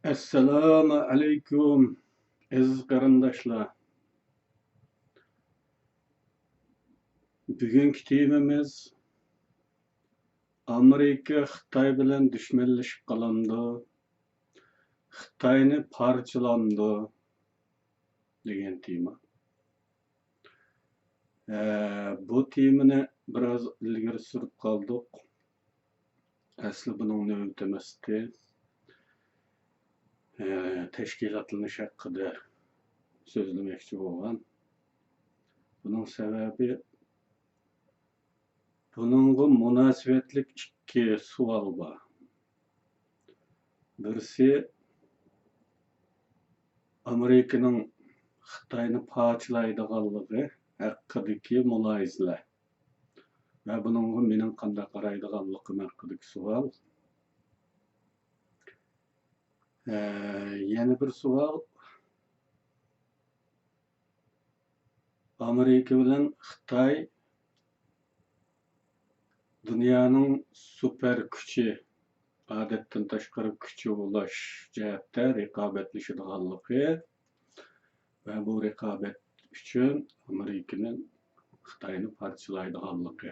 Assalomu alaykum aziz qarindoshlar. Bugungi temamiz Amerika Xitoy bilan dushmanlashib qolandi. Xitoyni parchalandi degan tema. Bu temani biroz ilgari surib qoldik. Asli buning navbati emasdi. Tashkilotlanish haqida so'zlamoqchi bo'lgan. Buning sababi buningga munosabatli ikki savol bor. Birisi Amerikaning Xitoyni parchalaydiganligi haqidagi mulohazalar va buningga mening qanday qaraydiganligim haqidagi savol. Yana bir savol Amerika bilan Xitoy dunyoning super kuchi, odatdan tashqari kuchi bo'lish jihatda raqobatlashadiganligi va bu raqobat uchun Amerikaning Xitoyni parchalaydiganligi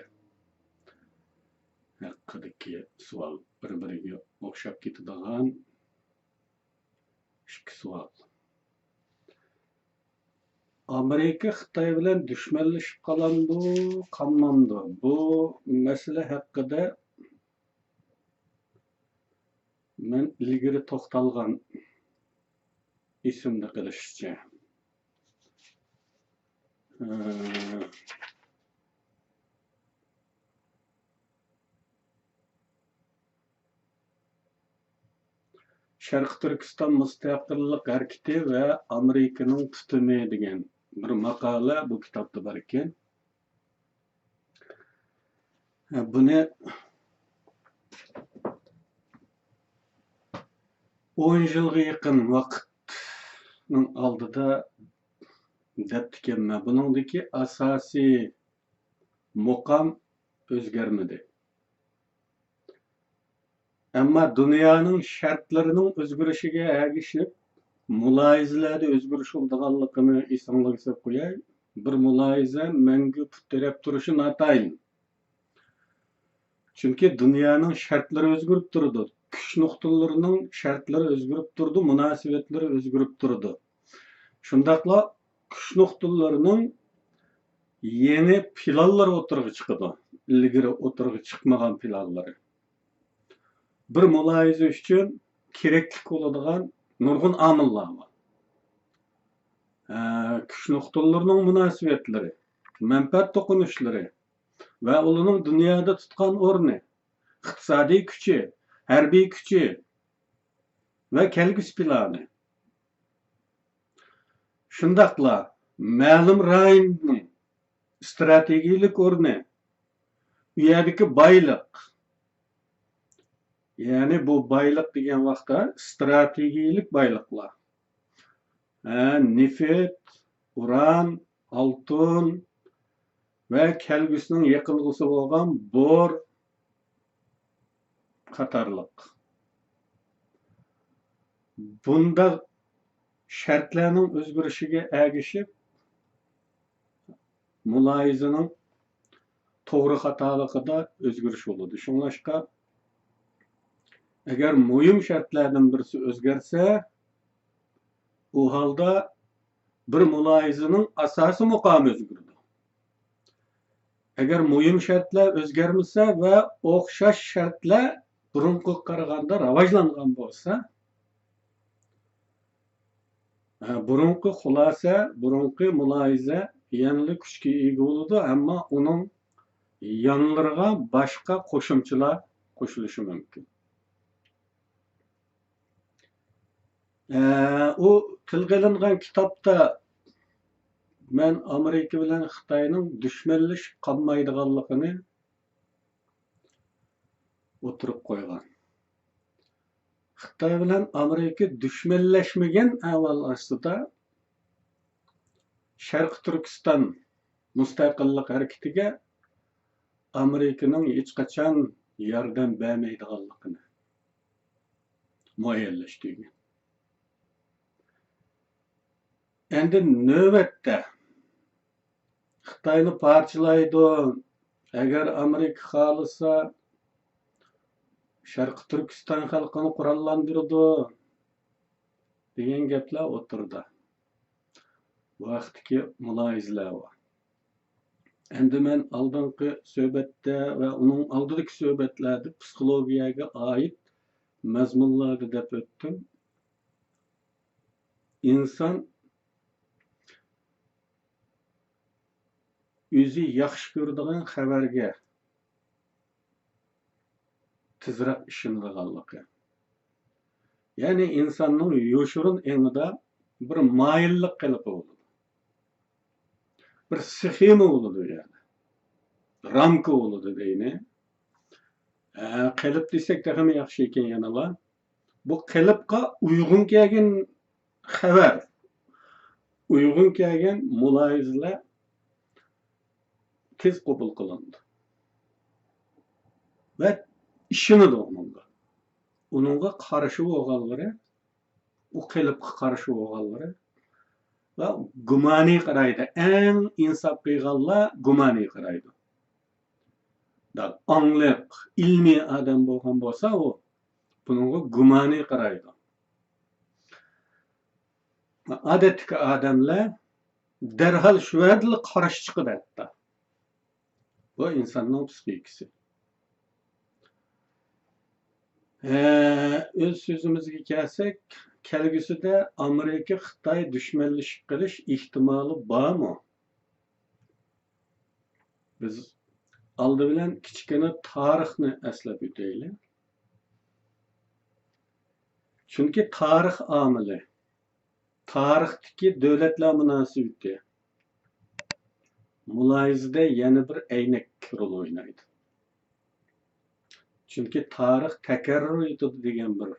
haqidagi savol. Bir-biriga o'xshab ketadigan ikki savol. Amerika Xitoy bilan dushmanlashib qolmandi. Bu masala haqida men ilgari to'xtalgan esimda qilishcha. Sharq Turkiston mustaqillik harakati va Amerikaning tutumi degan bir maqola bu kitobda bor ekan. Buni 10 yilga yaqin vaqtning oldida debdikanman. Buningdagi asosiy muqam o'zgarmadi. Ammo dunyoning shartlarining o'zgarishiga ergishib, mulohazalarda o'zgarish bo'lganligini esingizga solib qo'yay. Bir mulohaza menga putirab turishi notayin. Chunki dunyoning shartlari o'zgarib turdi. Kuch nuqtalarining shartlari o'zgarib turdi, munosabatlari o'zgarib turdi. Shundaqla kuch nuqtalarining yeni planlari o'tirg'i chiqadi. Ilgari o'tirg'i chiqmagan planlari. Bir mulohaza uchun kerakli bo'ladigan nurg'un omillar bor. Kuch nuqtalarining munosabatlari, manfaat to'qinishlari va ularning dunyoda tutgan o'rni, iqtisodiy kuchi, harbiy kuchi va kelgusi plani. Shundaqla ma'lum rayonning strategik o'rni, u yerdagi boylik. Ya'ni bu boylik degan vaqtda strategik boyliklar. Neft, uran, oltin va kelgusining yaqinlisi bo'lgan bor qatorliq. Bunda shartlarning o'zgarishiga ergishib, mulohazaning to'g'ri xatoligida o'zgarish bo'ladi. Shunlashqa agar muhim shartlardan birisi o'zgarsa, u holda bir mulohazaning asosiy muqomi o'zgaradi. Agar muhim shartlar o'zgarmasa va o'xshash shartlar burunga qaraganda rivojlangan bo'lsa, burungi xulosa, burungi mulohaza yanada kuchga ega bo'ladi, ammo uning yanlariga boshqa qo'shimchalar qo'shilishi mumkin. U tilga olingan kitobda men Amerika bilan Xitoyning dushmanlashib qolmaydiganligini o'tirib qo'ygan. Xitoy bilan Amerika dushmanlashmagan avval aslida Sharq Turkiston mustaqillik harakatiga Amerikaning hech qachon yordam bermaydiganligini muayyanlashtirgan. Endi növbetde Xitayni parçalaydı. Eğer Amerika xalısa Şarkı Türkistan xalqini qurollandırdı degan gaplar o'tirdi. Vaqtdagi mulohizalar bor. Endi men oldingi suhbatda va uning oldidagi suhbatlarda psixologiyaga oid mazmunlarni deb o'tdim. İnsan o'zi yaxshi ko'radigan xabarga tezroq ishonadiganligi. Ya'ni insonning yoshirin engida bir moyillik qilib bo'ladi. Bir sxema bo'ladi yani. Ramka bo'ladi deyni. Qilib desek de ham yaxshi ekan yana. Bu qilibqa uyg'un kelgan xabar, uyg'un kelgan mulohizalar tez qabul qilindi. Va ishonadi unga. Unga qarshi bo'lganlari, u qilibqa qarshi bo'lganlari va gumoniy qaraydi. Eng insof qilganlar gumoniy qaraydi. Angliq, ilmiy odam bo'lgan bo'lsa, u bunga gumoniy qaraydi. Odatdagi odamlar darhol shu yerda qarshi chiqadi hatto. Bu insonning psixikasi. Öz sözümüzge kelsak, kelgusida Amerika Xitoy dushmanlashib qilish ehtimoli bormi? Biz oldi bilan kichkina tarixni eslab o'taylik. Chunki tarix omili, tarixdagi davlatlar munosabati mulohizada yana bir aynak rol o'ynaydi. Chunki tarix takror etadi degan bir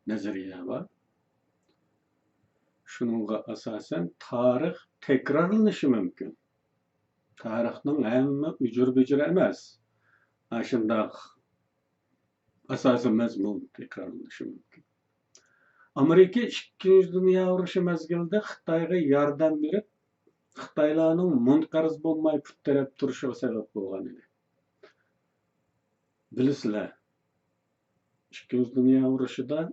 nazariya var. Shuningga asosan tarix takrorlanishi mumkin. Tarixning hamma ujur-bujur emas. Shundoq asosiy mazmun takrorlanishi mumkin. Amerika 2. Dünya urushi mezgilida Xitoyga yordam berib, Xitoylarning munqariz bo'lmay put taraf turishiga sabab bo'lgan edi. Bilasizlar, 2. Dünya urushida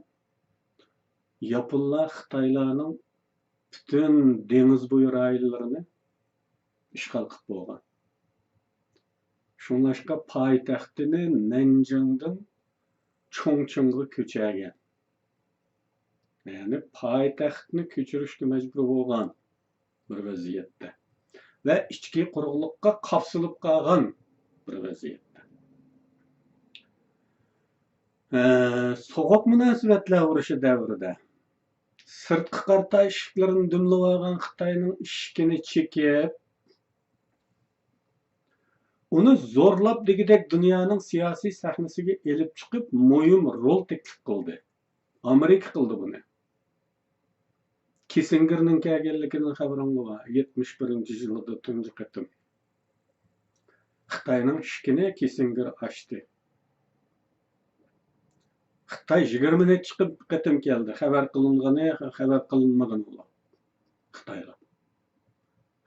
Yaponlar Xitoylarning bütün dengiz bo'yi rayollarini ishg'ol qilib bo'lgan. Shunlashqa poytaxtini Nanjingdan Chongqingga ko'chirgan. Yani poytaxtni ko'chirishga majbur bo'lgan bir vaziyatda va ichki quruqlikqa qapsilib qolgan bir vaziyatda. Soğuk munosabatlar urushi davrida sirtqi qarta ishiklarini dumlab olgan Xitoyning ishkini chekib, uni zo'rlab degidek dunyoning siyosiy sahnasiga elib chiqib, muhim rol taklif qildi. Amerika qildi buni. Kissingerning kelganligining xabaring bor. 71-yilda tunji qatim Xitoyning ishkini Kissinger ochdi. Xitoy 20 chiqib qatim keldi. Xabar qilingani, xabar qilinmagan ular. Xitoylar.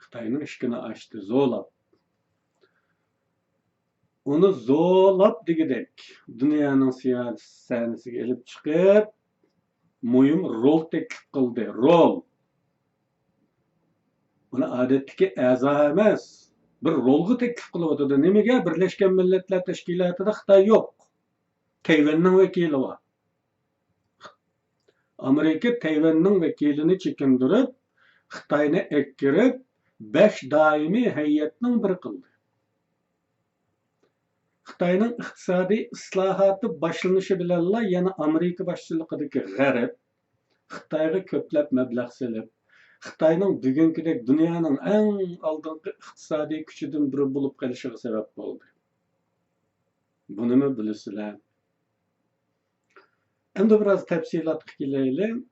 Xitoyning ishkini ochdi, zo'lab. Uni zo'lab degidek dunyoning siyosiy sahnasiga elib chiqib, muhim rol taklif qildi. Rol. Uni odatdagi a'zo emas, bir rolga taklif qilyapti. Nimaga? Birlashgan Millatlar Tashkilotida Xitoy yo'q. Tayvanning vakili bor. Amerika Tayvanning vakilini chekindirib, Xitoyni ekkirib, 5 doimiy hay'atning biri qildi. Xitoyning iqtisodiy islohoti boshlanishi bilanla yana Amerika boshchiligidagi G'arb Xitoyga ko'plab mablag' solib, Xitoyning bugünkidek dunyoning eng oldingi iqtisodiy kuchidan biri bo'lib qolishiga sabab bo'ldi. Buni mi bilasizlar? Endi biraz tafsilotga kelaylik.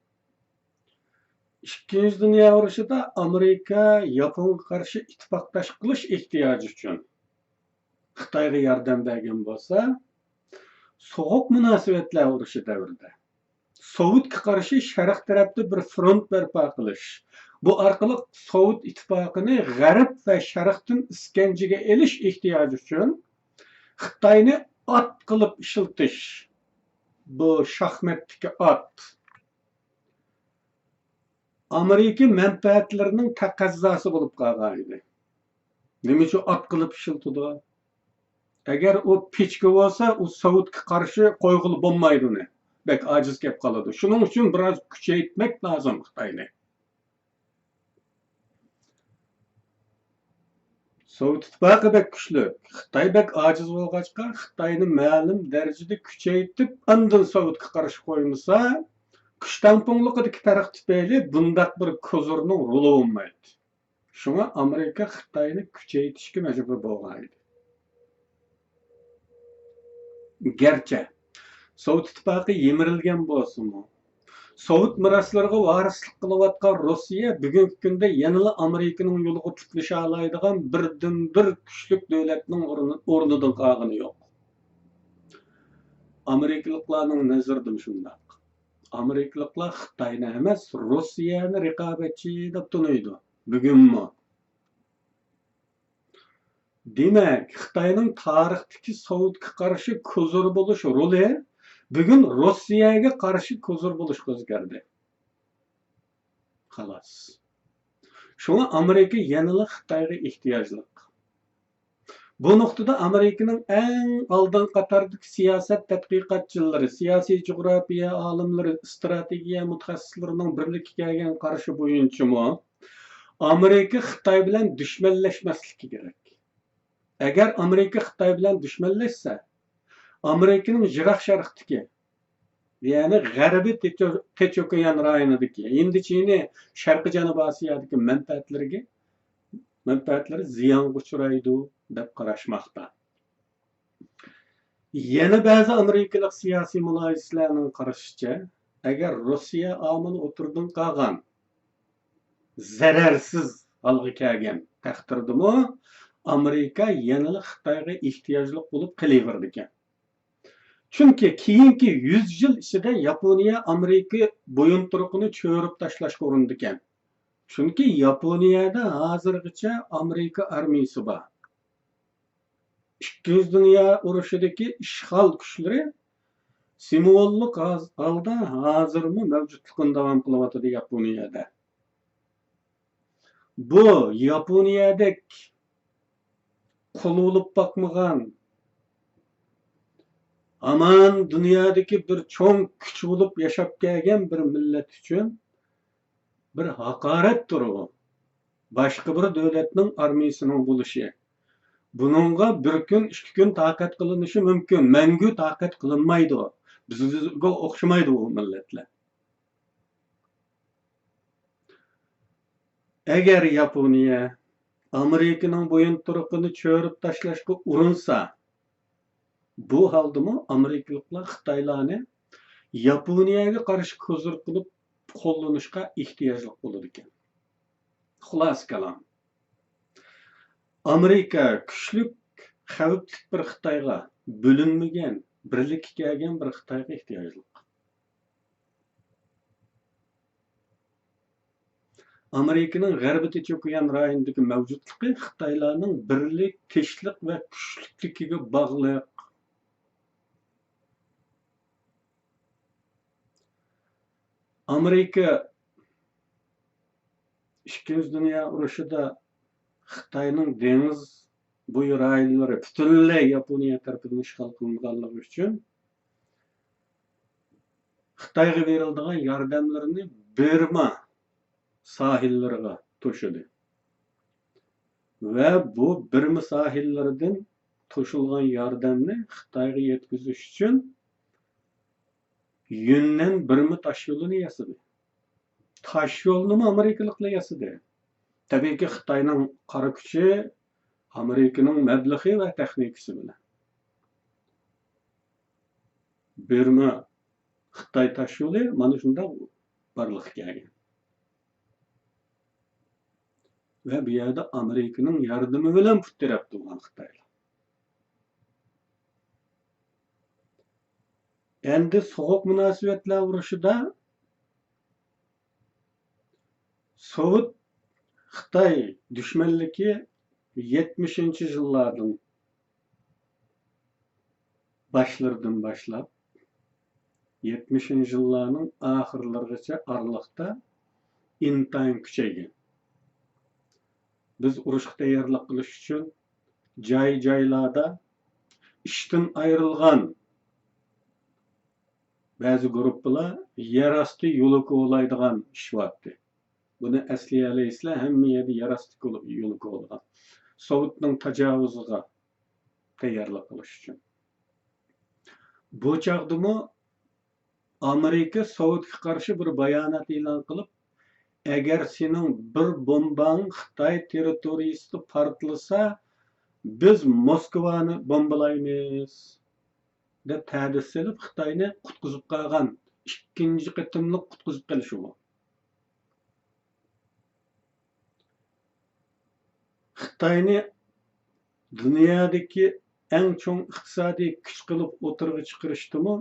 2. Dünya urushida Amerika Yaponga qarshi ittifoqdosh qilish ehtiyoji uchun Xitoyga yordam bergan bo'lsa, sovuq munosabatlar urushi davrida Sovetga qarshi sharq tarafda bir front barpo qilish, Bu orqali Sovet ittifoqini G'arb va Sharqdan iskanjaga elish ehtiyoji uchun Xitoyni ot qilib ishiltish. Bu shaxmatdagi ot. Amerika manfaatlarining taqozosi bo'lib qolgan edi. Nima uchun ot qilib ishiltidi? Agar u pechka bo'lsa, u Sovetga qarshi qo'yg'ili bo'lmaydi uni. Bek aciz kelib qoladi. Shuning uchun biroz kuchaytirmak lozim Xitoyni. Sovet ittifoqi bek kuchli. Xitoy bek aciz bo'lg'achqa, Xitoyni ma'lum darajada kuchaytirib, andin Sovetga qarshi qo'ymasa, kuch tampongligidagi farq tufayli bundaq bir kozurning roli bo'lmaydi. Shunga Amerika Xitoyni kuchaytirishga majbur bo'lgan edi. Gerçi Sovet ittifoqi yemirilgan bo'lsa-mu, Sovet miroslarga varislik qilayotgan Rossiya bugungi kunda yanada Amerikaning yo'liga tutlasha oladigan birdan-bir kuchli davlatning o'rnidan qolgani yo'q. Amerikaliklarning nazarida shundoq. Amerikaliklar Xitoyni emas, Rossiyani raqobatchi deb tanıydı. Bugunmi. Demak, Xitoyning tarixdagi Sovetga qarshi ko'zir bo'lish roli bugun Rossiyaga qarshi ko'zir bo'lishga o'zgardi. Xolos. Shunga Amerika yanada Xitoyga ehtiyojli. Bu nuqtada Amerikaning eng oldin qatordagi siyosat tadqiqotchilari, siyosiy jug'rofiya olimlari, strategiya mutaxassislarining birlikka kelgan qarashi bo'yicha Amerika Xitoy bilan dushmanlashmasligi kerak. Agar Amerika Xitoy bilan dushmanlashsa, Amerikaning Jiroq Sharqdagi, ya'ni G'arbiy Tinch okean rayonidagi, endi China, Sharqiy Janubiy Osiyodagi manfaatlari ziyonga uchraydi deb qarashmoqda. Yana ba'zi amerikalik siyosiy muloyislarning qarashicha, agar Rossiya omili o'tirdan qolgan, zararsiz holga kelgan taqdirdami, Amerika yanada Xitoyga ehtiyojli bo'lib qolaverdi ekan. Chunki keyingi 100 yil ichida Yaponiya Amerika bo'yinturuqini cho'rib tashlashga urindi ekan. Chunki Yaponiyada hozirgacha Amerika armiyasi bor. Ikkinchi dunyo urushidagi ishg'ol kuchlari simvollik holda hozirmi mavjudligini davom qilyapti Yaponiyada. Bu Yaponiyadek qo'li bo'lib boqmagan, aman dunyodagi bir cho'ng kuch bo'lib yashab kelgan bir millat uchun bir haqoratdir u. Boshqa bir davlatning armiyasining bo'lishi. Buningga bir kun, 2 kun taqat qilinishi mumkin. Mangu taqat qilinmaydi. Bizga o'xshamaydi u millatlar. Agar Yaponiya Amerikaning bo'yinturuqini cho'rib tashlashga urinsa, bu holdami Amerikaliklar Xitoylarni Yaponiyaga qarshi ko'zir qilib qo'llanishga ehtiyojli bo'ladi ekan. Xulos kalom. Amerika kuchli, xavfli bir Xitoyga, bo'linmagan, birlikka kelgan bir Xitoyga ehtiyojli. Amerikaning G'arbiy Tinch okean rayonidagi mavjudligi Xitoylarning birlik, tinchlik va kuchligiga bog'liq. Amerika Ikkinchi dunyo urushida Xitoyning dengiz bo'yi rayonlari butunlay Yaponiya tarafidan ishg'ol qilinganligi uchun Xitoyga beriladigan yordamlarni Burma sahillariga to'shidi. Va bu Burma sahillaridan to'shilgan yordamni Xitoyga yetkazish uchun Yunnan Burma tosh yo'lini yasadi. Tosh yo'lni Amerikaliklar yasadi. Tabiiyki Xitoyning qora kuchi, Amerikaning mablag'i va texnikasi bilan. Burma Xitoy tosh yo'li mana shunda barliqqa kelgan. Ve bir yerde Amerika'nın yardımı bilen puttirab turgan Xitoylar. Endi soğuk münasebetler urushida Sovet Xitay düşmanligi 70. yıllardan başlardan başlap 70. yıllarının ahırlargacha aralıqta intayin küçeygen. Biz urushga tayyorlik qilish uchun joy-joylarda ishdan ayrilgan ba'zi guruhlar yer osti yo'li kovlaydigan ish vaqti. Buni eslayalaysizlar, hamma yerda yer osti yo'li kovlagan. Sovetning tajovuziga tayyorlik qilish uchun. Bu chaqdimi Amerika Sovetga qarshi bir bayonot e'lon qilib, agar sening bir bombang Xitoy territoriyasida portlasa, biz Moskvani bombalaymiz deb ta'dis silib, Xitoyni qutqizib qolgan ikkinchi qitimliq qutqizib qilishi bu. Xitoyni dunyodagi eng chong iqtisodiy kuch qilib o'tirg'i chiqarishdimi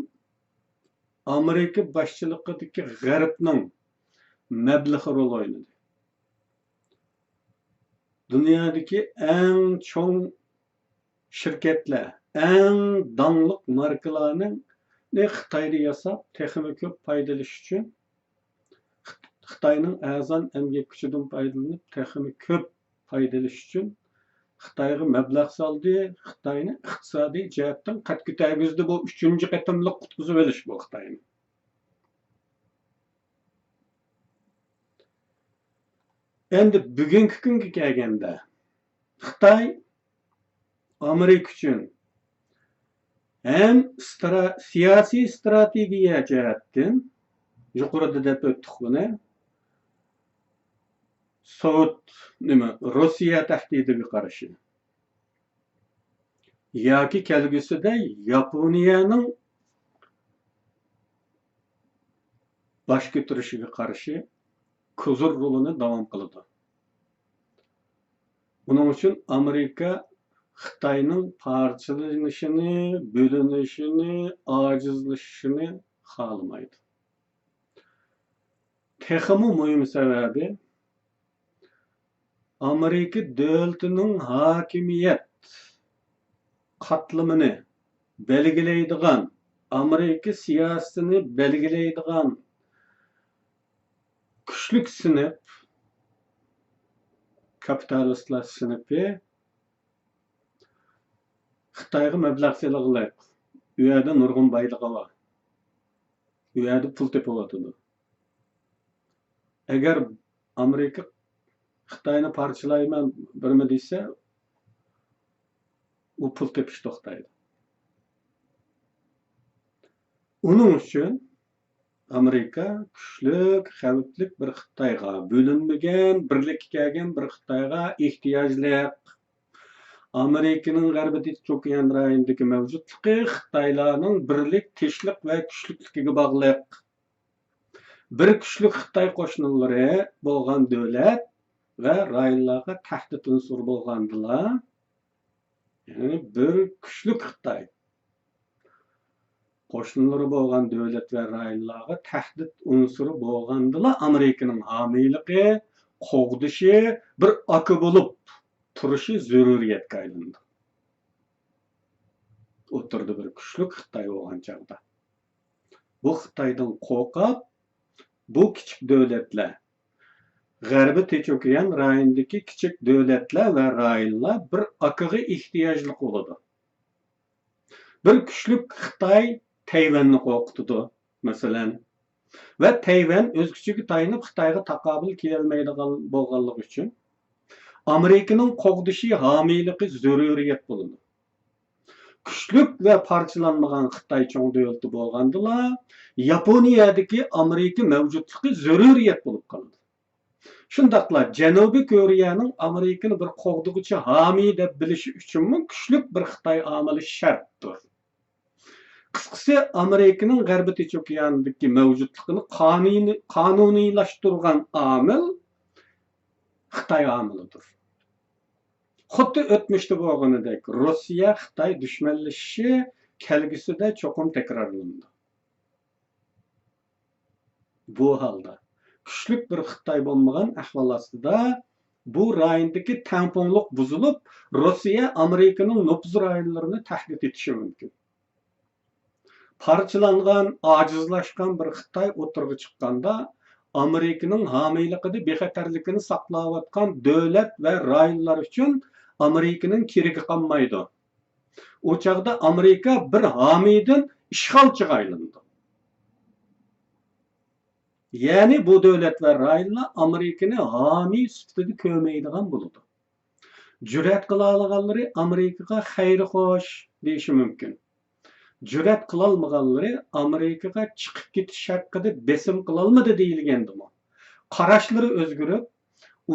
Amerika boshchiligidagi G'arbning mablag'i rol o'ynadi. Dunyodagi eng chong şirketler, en danlıq markalarning Xitoyda yasab, texnik ko'p foydalanish uchun Xitoyning arzon emgak kuchidan foydalanib, texnik ko'p foydalanish uchun Xitoyga mablag' soldi, Xitoyni iqtisodiy jihatdan qad ko'targizdi. Bu 3-chi qatimliq qutqizib olish bu Xitoyni. Endi bugungi kunga kelganda Xitoy Amerika uchun hem siyasi strategiya jihatdan yuqorida deb o'tdik buni. Sovet Rossiya tahdidiga qarshi yoki kelgusida Yaponiyaning bosh ko'tarishiga qarshi kuzur rolini davom qiladi. Buning uchun Amerika Xitoyning parchalanishini, bo'linishini, ojizlashishini xohlamaydi. Texmi muhim sababi Amerika davlatining hokimiyat qatlamini belgilaydigan, Amerika siyosatini belgilaydigan kuchlik sinf, kapitalistlar sinfi Xitoyga mablag' selag'ilay. U yerda nurg'un boyligi bor. U yerda pul tepayotidi. Agar Amerika Xitoyni parchalayman birmi desa, u pul tepish to'xtaydi. Uning uchun Amerika kuchlik, xavfli bir Xitoyga, bo'linmagan, birlikka kelgan bir Xitoyga ehtiyojli. Amerikaning g'arbida Okean rayonidagi mavjudligi Xitoylarning birlik, tinchlik va kuchlikligi bog'liq. Bir kuchli Xitoy qo'shnilari bo'lgan davlat va rayonlarga tahdid unsuri bo'lgandilar. Ya'ni bir kuchli Xitoy qo'shnilari bo'lgan davlat va rayonlarga tahdid unsuri bo'lgandilar. Amerikaning homiyligi, qo'g'dishi bir aka bo'lib turishi zaruriyatga aylandi. O'tirdi bir kuchli Xitoy bo'lgan chog'da. Bu Xitoydan qo'rqib, bu kichik davlatlar, G'arbiy Tinch okean rayonidagi kichik davlatlar va rayonlar bir akaga ehtiyojli bo'ladi. Bir kuchli Xitoy Tayvanni qo'rqitdi, masalan. Va Tayvan o'z kuchiga tayanib Xitoyga taqobil kelolmaydigan bo'lganligi uchun Amerikaning qo'g'dishi, homiyligi zaruriyat bo'ladi. Kuchlik va parchalanmagan Xitoy cho'ng davlati bo'lgandilar, Yaponiyadagi Amerika mavjudligi zaruriyat bo'lib qoladi. Shundaqla Janubiy Koreyaning Amerikani bir qo'g'diguchi homiy deb bilishi uchun kuchlik bir Xitoy omili shartdir. Qisqasi Amerikaning G'arbiy Tinch okeanidagi mavjudligini qonuniylashtirgan omil Xitoy omilidir. Xuddi o'tmishda bo'lganidek Rossiya Xitoy dushmanlashishi kelgusida cho'qim takrorlandi. Bu holda kuchlik bir Xitoy bo'lmagan ahvol ostida bu rayondagi tangpungliq buzilib, Rossiya Amerikaning nüfuz rayonlarini tahdid etishi mumkin. Parçalangan, acizlashgan bir Xitoy o'tirg'i chiqqanda Amerikaning homiyligida bexatarligini saqlayotgan davlat va rayonlar uchun Amerikaning keragi qolmaydi. O chaqda Amerika bir homiydan ishg'olchiga aylandi. Ya'ni bu davlat va rayonlar Amerikani homiy sifatida ko'rmaydigan bo'ladi. Jur'at qila olganlari Amerikaga xayri xo'sh deyishi mumkin. Jur'at qila olmaganlari Amerikaga chiqib ketish haqida besim qila olmadi deyilgandimi. Qarashlari o'zgarib,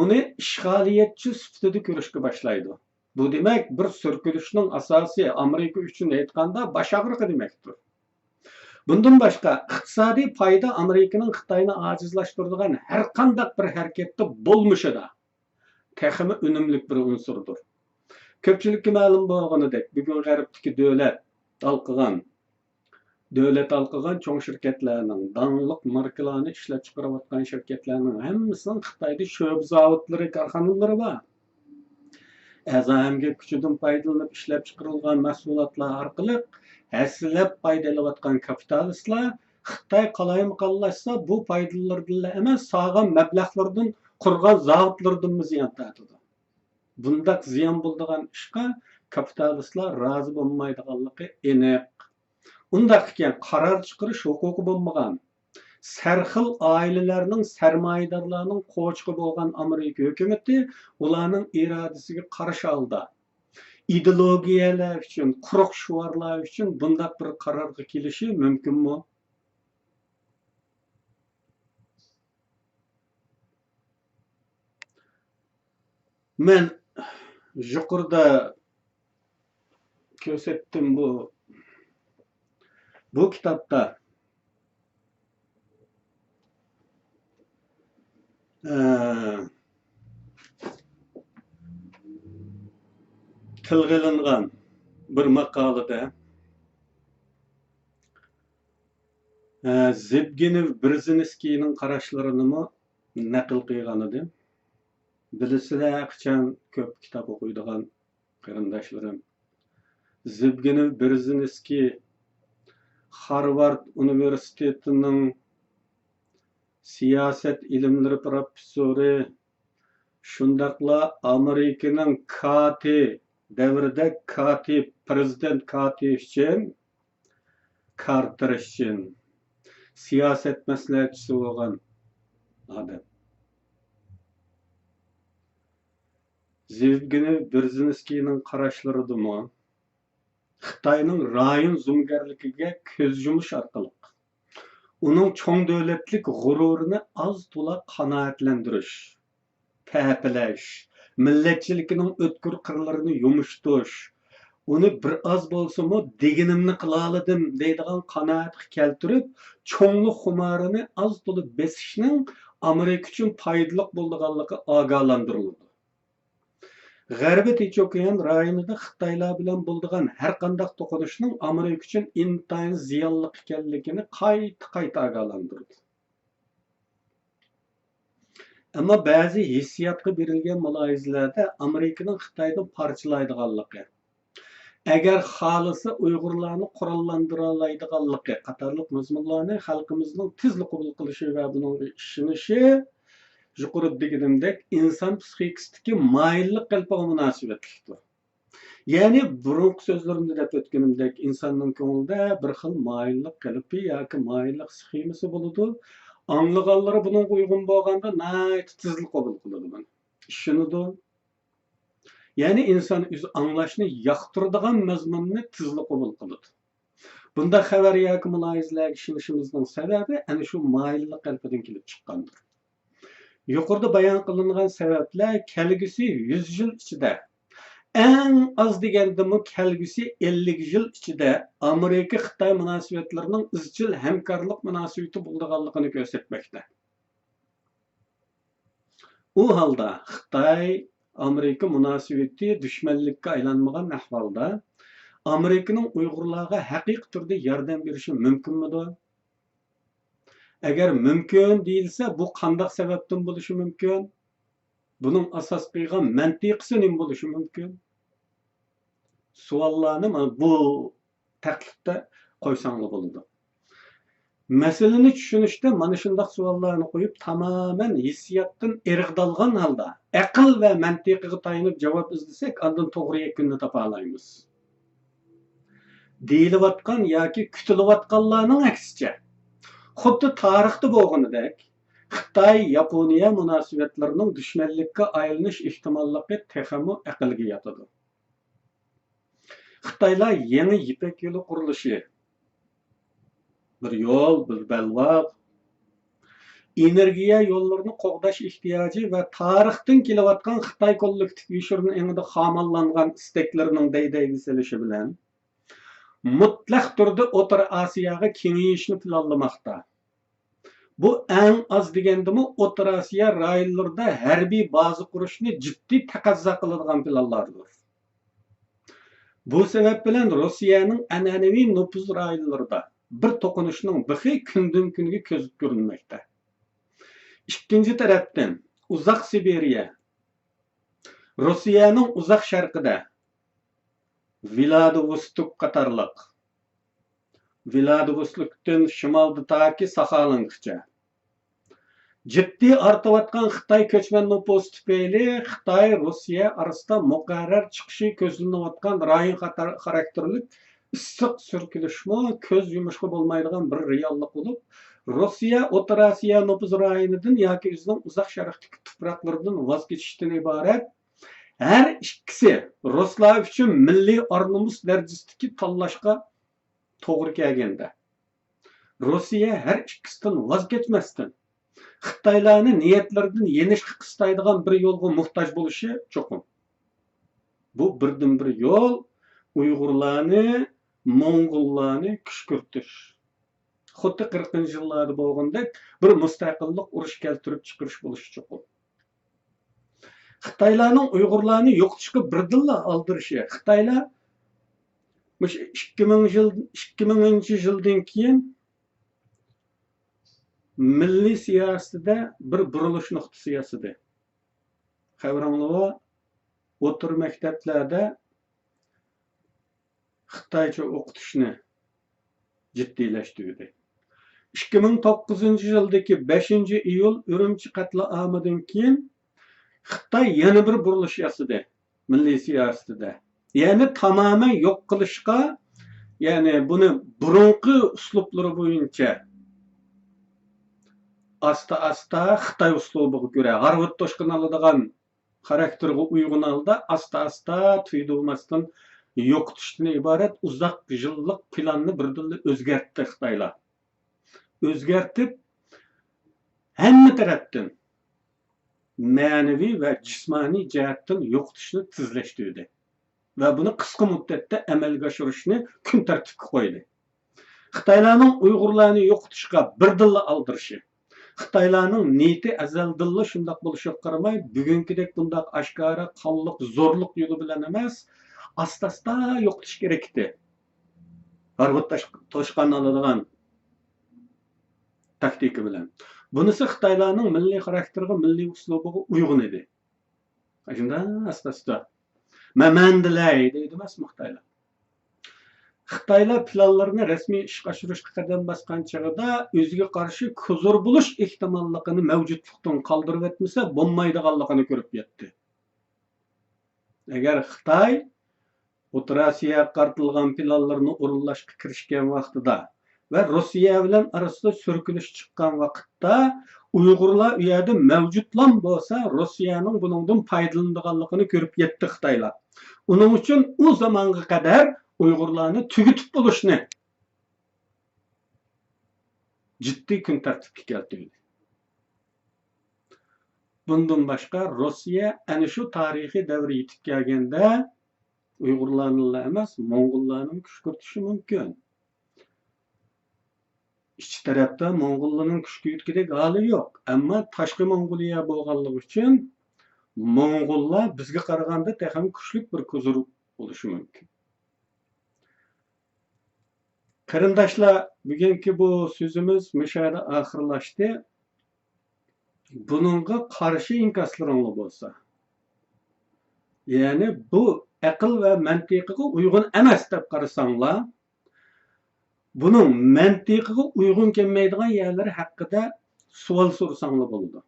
uni ishg'oliyatchi sifatida ko'rishga boshlaydi. Bu demak, bir surkilishning asosi Amerika uchun aytganda bosh og'rig'i demakdir. Bundan boshqa, iqtisodiy foyda Amerikaning Xitoyni ajizlashtiradigan har qanday bir harakatda bo'lmishida texmi unumli bir unsurdir. Ko'pchilikka ma'lum bo'lganidek, bugun G'arbdagi davlat alqagan cho'ng shirkatlarning, danliq markalarni ishlab chiqarayotgan shirkatlarning hammasining Xitoyda sho'b zavodlari, korxonalari bor. Azamga kuchidan foydalanib ishlab chiqarilgan mahsulotlar orqali haslab foydalanayotgan kapitalistlar Xitoy qalaymiqonlashsa bu foydalardan emas, sog'an mablag'lardan qurgan zavodlardan ziyon tortadi. Bundaq ziyon bo'ladigan ishga kapitalistlar rozi bo'lmaydiganligi aniq. Undaq ekan qaror chiqarish huquqi bo'lmagan, sarxil oilalarning, sarmoyadorlarning qo'chqi bo'lgan Amerika hukumati ularning irodasiga qarshi oldi. Ideologiyalar uchun, quruq shuvarlar uchun bundaq bir qarorga kelishi mumkinmi? Men yuqorida ko'rsatdim bu kitobda tilga ilingan bir maqolada Zebgenev Brzezinskining qarashlarini naql qilgan edim. Bilisizlar, qachon ko'p kitob o'qiydigan qarindoshlarim. Zebgenev Brzezinski Harvard universitetining siyosat ilmlari professori, shundaqla Amerikaning davrida prezident uchun Carter uchun siyosat maslahatchisi bo'lgan odam. Zevgeni Brzezinskining qarashlarida Xitoyning rayon zumgarligiga ko'z yumish orqali uning cho'ng davlatlik g'ururini oz to'la qanoatlantirish, ta'pilash, millatchiligining o'tkir qirlarini yumishtish, uni bir oz bo'lsa-mu deganimni qila oldim deydigan qanoatga keltirib, cho'nglik xumarini oz to'la besishning Amerika uchun foydali bo'lganligi ogohlantirildi. G'arbiy Tinch okean rayonida Xitoylar bilan bo'lgan har qanday to'qnashishning Amerika uchun intayin ziyonli ekanligini qayta ogohlantirdi. Ammo ba'zi hissiyotga berilgan mulohazalarda Amerikaning Xitoyni parchalaydiganligi, agar xohlasa Uyg'urlarni qurollantira oladiganligi qatorliq mazmunlarni xalqimizning tezlik qabul qilishi va buning ishonishi yuqorida deganimdek inson psixikasidagi mayillik qalbiga munosabatlidir. Ya'ni burungi so'zlarimda deb o'tganimdek insonning ko'nglida bir xil mayillik qalbi yoki mayillik sxemasi bo'ladi. Anlaganlari buning uyg'un bo'lganda nayt tezlik qabul qiladi. Ishonadi. Ya'ni inson o'zi anglashni yoqtiradigan mazmunni tezlik qabul qiladi. Bunda xabar yoki mulohazalarga ishonishimizning sababi ana shu mayillik qalbidan kelib chiqqandir. Yuqorida bayon qilingan sabablar kelgusi 100 yil ichida eng az degandimi kelgusi 50 yil ichida Amerika Xitoy munosabatlarining izchil hamkorlik munosabati bo'lganligini ko'rsatmoqda. U holda Xitoy Amerika munosabati dushmanlikka aylanmagan ahvolda Amerikaning Uyg'urlarga haqiqiy turda yordam berishi mumkinmidi? Agar mumkin deyilsa, bu qanday sababdan bo'lishi mumkin? Buning asos qilgan mantiqisi nima bo'lishi mumkin? Savollarni mana bu taklifda qo'ysanglar bo'ladi. Masalani tushunishda mana shunday savollarni qo'yib, tamoman hissiyotdan irg'dalgan holda aql va mantiqiga tayanib javob izlasak, ondan to'g'ri yakunni topa olamiz. Deyilayotgan yoki kutilayotganlarning aksicha, xuddi tarixda bo'lganidek, Xitoy Yaponiya munosabatlarining dushmanlikka aylanish ehtimolligi texmi aqlga yotadi. Xitoylar yangi Ipak yo'li qurilishi, bir yo'l, bir belbog', energiya yo'llarini qo'g'dash ehtiyoji va tarixdan kelayotgan Xitoy kollektiv yoshirini engida xamallangan istaklarining daydayga selishi bilan mutlaq turda O'rta Osiyoga kengayishni planlamoqda. Bu eng az degandimi O'rta Osiyo rayonlarida harbiy baza qurishni jiddiy taqozo qiladigan planlardir. Bu sebep bilan Rossiyaning an'anaviy nüfuz rayonlarida bir to'qinishning bixi kundan kunga ko'zib ko'rinmoqda. İkinci tarafdan Uzaq Sibiriya, Rossiyaning uzoq sharqida Vladivostok qatorliq, Vladivostokdan shimolda toki Saxalingacha jiddiy ortayotgan Xitoy ko'chman nüfuz tufayli Xitoy Rossiya orasida muqarrar chiqishi ko'zlanayotgan rayon xarakterli issiq surkilishmi ko'z yumishga bo'lmaydigan bir reallik bo'lib, Rossiya O'rta Osiyo nüfuz rayonidan yoki o'zining uzoq sharqdagi tuproqlaridan voz kechishdan iborat. Her ikkisi Ruslar uchun milliy or-nomus darajasidagi tanlashga to'g'ri kelganda, Rossiya her ikkisidan voz kechmasdan Xitoylarni niyatlaridan yenishga qistaydigan bir yo'lga muhtoj bo'lishi cho'qim. Bu birdan bir yo'l Uyg'urlarni, Mo'ng'ullarni kuchkirtish. Xuddi 40-yillarda bo'lgandek bir mustaqillik urush keltirib chiqarish bo'lishi cho'qim. Xitoylarning Uyg'urlarni yo'qotishga birdilla aldirishi. Xitoylar 2000-yildan keyin milliy siyosatida bir burilish nuqtasi yasadi. Xabaringlar, o'tir maktablarda Xitoycha o'qitishni jiddiylashtirdi. 2009-yildagi 5-iyul Urumchi qatliamidan keyin Xitoy yana bir burilish yasadi milliy siyosatida. Ya'ni tamoman yo'q qilishga, ya'ni buni burunqi uslublari bo'yicha asta-asta Xitoy uslubiga ko'ra Harvard toshqin oladigan xarakterga uyg'un holda asta-asta tuyulmasdan yo'qotishdan iborat uzoq yillik planni birdilla o'zgartdi Xitoylar. O'zgartib hamma tarafdan ma'naviy va jismoniy jihatdan yo'qotishni tezlashtirdi va buni qisqa muddatda amalga oshirishni kun tartibga qo'ydi. Xitoylarning Uyg'urlarni yo'qotishga birdilla aldirishi, Xitoylarning niyati azaldilla shundoq bo'lishiga qaramay, bugünkidek bundoq oshkora qonliq zo'rliq yo'li bilan emas, asta-asta yo'qotish kerak edi. Harvard toshqin oladigan taktika bilan. Bunisi Xitoylarning milliy xarakteriga, milliy uslubiga uyg'un edi. Shunda asta-asta mamandilay deydi emas Xitoylar. Xitoylar planlarini rasmiy ishga oshirishga qadam bosgan chog'ida o'ziga qarshi ko'zur bo'lish ehtimolligini mavjudlikdan qoldirib etmasa bo'lmaydiganligini ko'rib yetdi. Agar Xitoy O'rta Osiyoga qartilgan planlarini o'rinlashga kirishgan vaqtida va Rossiya bilan orasida surkilish chiqqan vaqtda Uyg'urlar u yerda mavjudlan bo'lsa, Rossiyaning buningdan foydalanadiganligini ko'rib yetdi Xitoylar. Uning uchun u zamonga qadar Uyg'urlarni tugitib bo'lishni jiddiy kun tartibga keltirdi. Bundan boshqa Rossiya ana shu tarixiy davr yetib kelganda Uyg'urlarni emas, Mo'ng'ullarni kuch kiritishi mumkin. İç tarafda Moğolların küçüklükdek hali yok. Ama taşqi Mongoliya bo'lganligi uchun Moğollar bizga qaraganda texnik kuchlik bir ko'zur bo'lishi mumkin. Qarindoshlar, bugungi bu so'zimiz mushada oxirlashdi. Buningga qarshi inkaslaringiz bo'lsa, ya'ni bu aql va mantiqiga uyg'un emas deb qarasanglar, buning mantiqiga uyg'un kelmaydigan yerlari haqida savol so'rasanglar bo'ladi.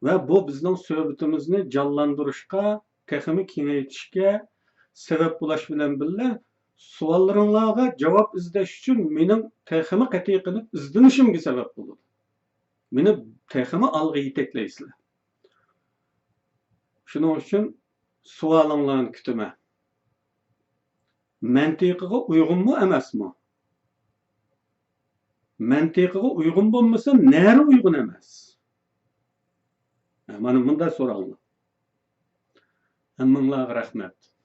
Va bu bizning suhbatimizni jonlantirishga, texmi kengaytirishga sabab bo'lish bilan birga savollaringizga javob izlash uchun mening texmi qat'iy qilib izlanishimga sabab bo'ladi. Meni texmi olg'a yetaklaysizlar. Shuning uchun savolinglarni kutaman. Mantiqiga uyg'unmi emasmi? Mantiqiga uyg'un bo'lmasa, nari uyg'un emas? Mana bunday so'ranglar. Hammanglarga rahmat.